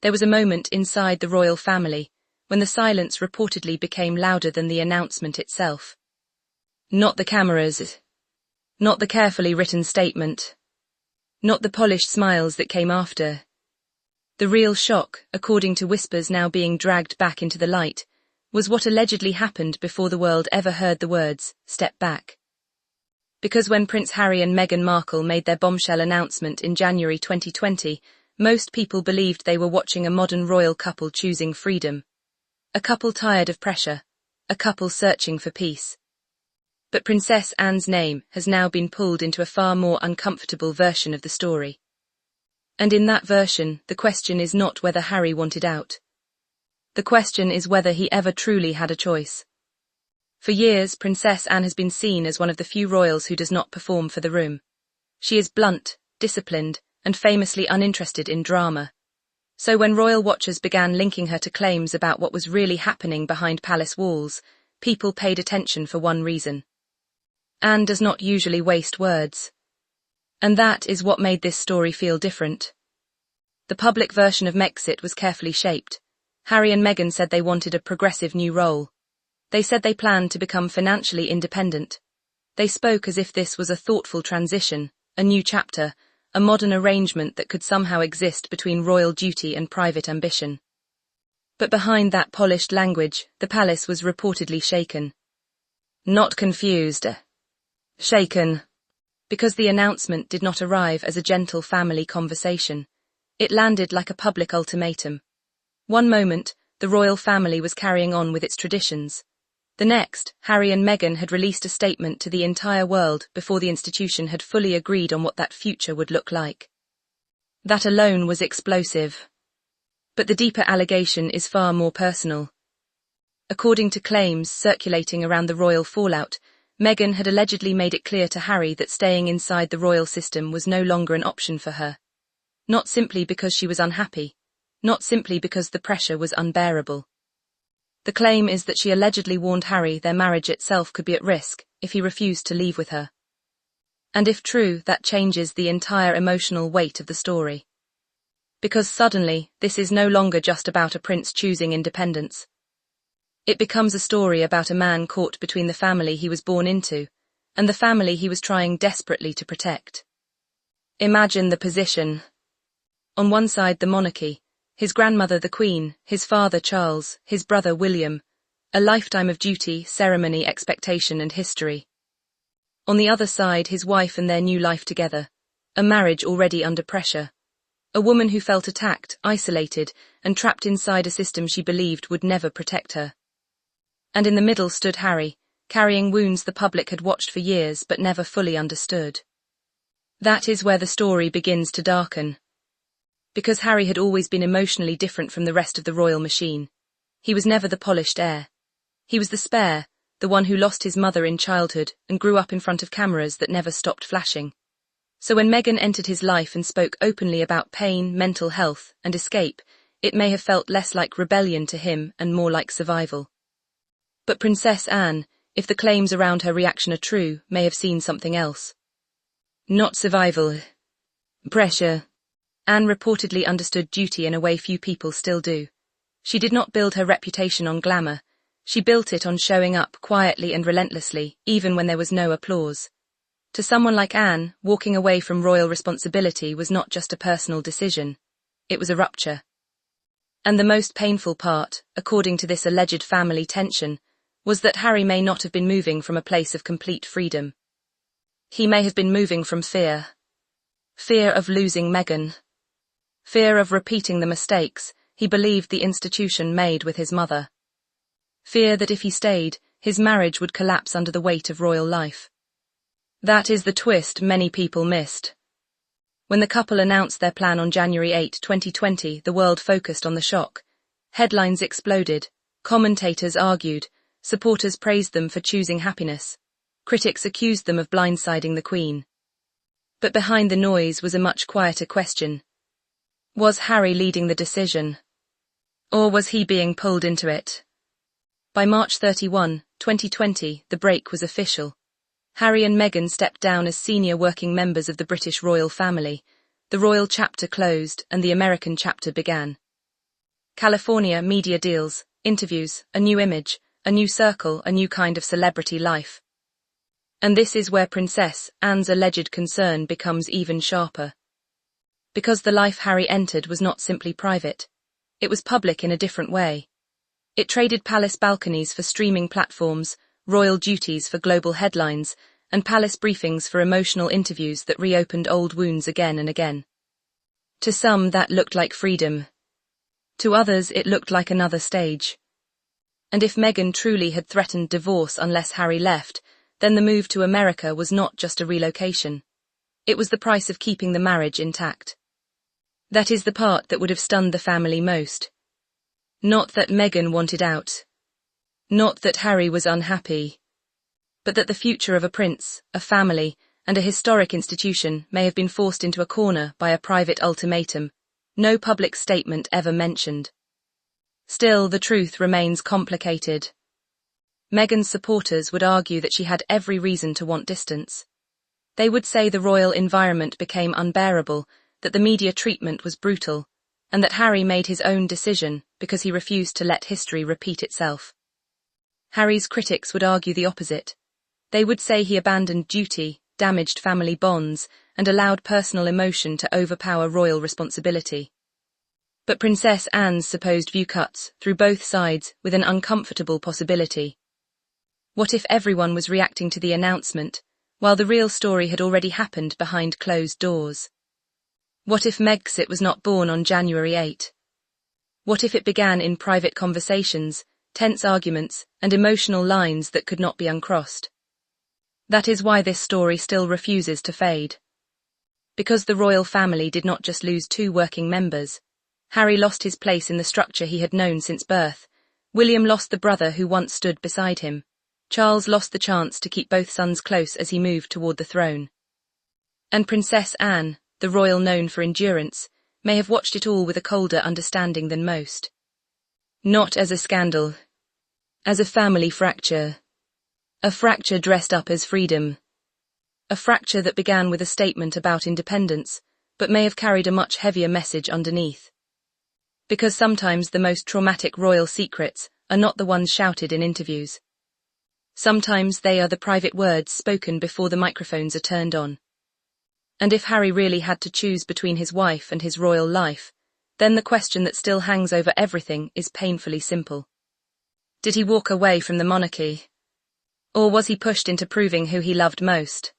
There was a moment inside the royal family when the silence reportedly became louder than the announcement itself. Not the cameras, not the carefully written statement, not the polished smiles that came after. The real shock, according to whispers now being dragged back into the light, was what allegedly happened before the world ever heard the words, "Step back." Because when Prince Harry and Meghan Markle made their bombshell announcement in January 2020, most people believed they were watching a modern royal couple choosing freedom. A couple tired of pressure. A couple searching for peace. But Princess Anne's name has now been pulled into a far more uncomfortable version of the story. And in that version, the question is not whether Harry wanted out. The question is whether he ever truly had a choice. For years, Princess Anne has been seen as one of the few royals who does not perform for the room. She is blunt, disciplined, and famously uninterested in drama. So when royal watchers began linking her to claims about what was really happening behind palace walls, people paid attention for one reason. Anne does not usually waste words. And that is what made this story feel different. The public version of Megxit was carefully shaped. Harry and Meghan said they wanted a progressive new role. They said they planned to become financially independent. They spoke as if this was a thoughtful transition, a new chapter, a modern arrangement that could somehow exist between royal duty and private ambition. But behind that polished language, the palace was reportedly shaken. Not confused. Shaken. Because the announcement did not arrive as a gentle family conversation. It landed like a public ultimatum. One moment, the royal family was carrying on with its traditions. The next, Harry and Meghan had released a statement to the entire world before the institution had fully agreed on what that future would look like. That alone was explosive. But the deeper allegation is far more personal. According to claims circulating around the royal fallout, Meghan had allegedly made it clear to Harry that staying inside the royal system was no longer an option for her. Not simply because she was unhappy. Not simply because the pressure was unbearable. The claim is that she allegedly warned Harry their marriage itself could be at risk if he refused to leave with her. And if true, that changes the entire emotional weight of the story. Because suddenly, this is no longer just about a prince choosing independence. It becomes a story about a man caught between the family he was born into and the family he was trying desperately to protect. Imagine the position. On one side, the monarchy. His grandmother the Queen, his father Charles, his brother William, a lifetime of duty, ceremony, expectation and history. On the other side, his wife and their new life together, a marriage already under pressure. A woman who felt attacked, isolated, and trapped inside a system she believed would never protect her. And in the middle stood Harry, carrying wounds the public had watched for years but never fully understood. That is where the story begins to darken. Because Harry had always been emotionally different from the rest of the royal machine. He was never the polished heir. He was the spare, the one who lost his mother in childhood and grew up in front of cameras that never stopped flashing. So when Meghan entered his life and spoke openly about pain, mental health, and escape, it may have felt less like rebellion to him and more like survival. But Princess Anne, if the claims around her reaction are true, may have seen something else. Not survival. Pressure. Anne reportedly understood duty in a way few people still do. She did not build her reputation on glamour. She built it on showing up quietly and relentlessly, even when there was no applause. To someone like Anne, walking away from royal responsibility was not just a personal decision. It was a rupture. And the most painful part, according to this alleged family tension, was that Harry may not have been moving from a place of complete freedom. He may have been moving from fear. Fear of losing Meghan. Fear of repeating the mistakes he believed the institution made with his mother. Fear that if he stayed, his marriage would collapse under the weight of royal life. That is the twist many people missed. When the couple announced their plan on January 8, 2020, the world focused on the shock. Headlines exploded, commentators argued, supporters praised them for choosing happiness. Critics accused them of blindsiding the Queen. But behind the noise was a much quieter question. Was Harry leading the decision? Or was he being pulled into it? By March 31, 2020, the break was official. Harry and Meghan stepped down as senior working members of the British royal family. The royal chapter closed and the American chapter began. California, media deals, interviews, a new image, a new circle, a new kind of celebrity life. And this is where Princess Anne's alleged concern becomes even sharper. Because the life Harry entered was not simply private. It was public in a different way. It traded palace balconies for streaming platforms, royal duties for global headlines, and palace briefings for emotional interviews that reopened old wounds again and again. To some, that looked like freedom. To others, it looked like another stage. And if Meghan truly had threatened divorce unless Harry left, then the move to America was not just a relocation. It was the price of keeping the marriage intact. That is the part that would have stunned the family most. Not that Meghan wanted out. Not that Harry was unhappy. But that the future of a prince, a family, and a historic institution may have been forced into a corner by a private ultimatum, no public statement ever mentioned. Still, the truth remains complicated. Meghan's supporters would argue that she had every reason to want distance. They would say the royal environment became unbearable, that the media treatment was brutal, and that Harry made his own decision because he refused to let history repeat itself. Harry's critics would argue the opposite. They would say he abandoned duty, damaged family bonds, and allowed personal emotion to overpower royal responsibility. But Princess Anne's supposed view cuts through both sides with an uncomfortable possibility. What if everyone was reacting to the announcement, while the real story had already happened behind closed doors? What if Megxit was not born on January 8? What if it began in private conversations, tense arguments, and emotional lines that could not be uncrossed? That is why this story still refuses to fade. Because the royal family did not just lose two working members. Harry lost his place in the structure he had known since birth. William lost the brother who once stood beside him. Charles lost the chance to keep both sons close as he moved toward the throne. And Princess Anne, the royal known for endurance, may have watched it all with a colder understanding than most. Not as a scandal. As a family fracture. A fracture dressed up as freedom. A fracture that began with a statement about independence, but may have carried a much heavier message underneath. Because sometimes the most traumatic royal secrets are not the ones shouted in interviews. Sometimes they are the private words spoken before the microphones are turned on. And if Harry really had to choose between his wife and his royal life, then the question that still hangs over everything is painfully simple. Did he walk away from the monarchy? Or was he pushed into proving who he loved most?